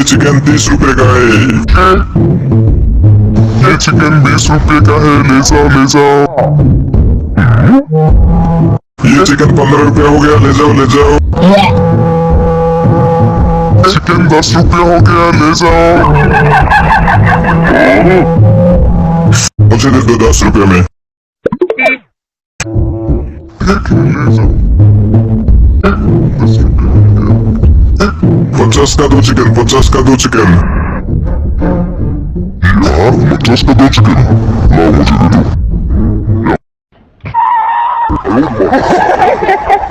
Chicken 30 रुपए का है। ये चिकन 20 रुपए का है, ले जाओ ले जाओ। ये चिकन 15 रुपया हो गया, ले जाओ ले जाओ। चिकन 10 रुपया हो गया, ले जाओ। मुझे दे दो 10 रुपया में। ले जाओ। 50 का दो चिकन, 50 का दो चिकन। यार 50 का दो चिकन, लाओ मुझे दे दो।